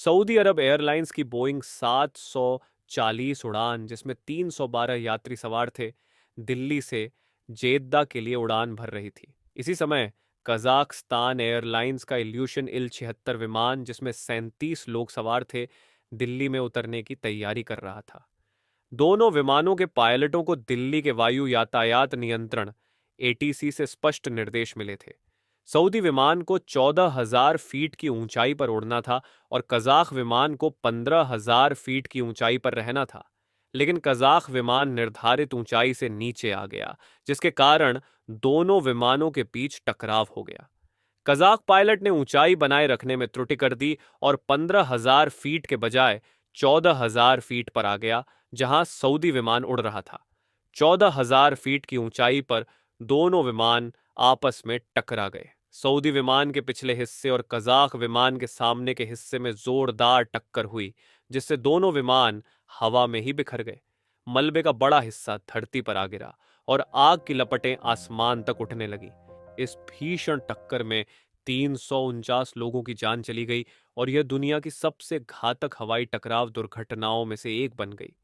Saudi अरब airlines की Boeing 740 उड़ान, जिसमें 312 यात्री सवार थे, दिल्ली से जेद्दा के लिए उड़ान भर रही थी। इसी समय कजाकिस्तान एयरलाइंस का इल्यूशन इल 76 विमान, जिसमें 37 लोग सवार थे, दिल्ली में उतरने की तैयारी कर रहा था। दोनों विमानों के पायलटों को दिल्ली के वायु यातायात नियंत्रण एटीसी से स्पष्ट निर्देश मिले थे। सऊदी विमान को 14,000 फीट की ऊंचाई पर उड़ना था और कजाक विमान को 15,000 फीट की ऊंचाई पर रहना था। लेकिन कजाक विमान निर्धारित ऊंचाई से नीचे आ गया, जिसके कारण दोनों विमानों के बीच टकराव हो गया। कजाक पायलट ने ऊंचाई बनाए रखने में त्रुटि कर दी और 15,000 फीट के बजाय 14,000 फीट पर आ गया, जहां सऊदी विमान उड़ रहा था। 14,000 फीट की ऊंचाई पर दोनों विमान आपस में टकरा गए। सऊदी विमान के पिछले हिस्से और कजाक विमान के सामने के हिस्से में जोरदार टक्कर हुई, जिससे दोनों विमान हवा में ही बिखर गए। मलबे का बड़ा हिस्सा धरती पर आ गिरा और आग की लपटें आसमान तक उठने लगी। इस भीषण टक्कर में 349 लोगों की जान चली गई और यह दुनिया की सबसे घातक हवाई टकराव दुर्घटनाओं में से एक बन गई।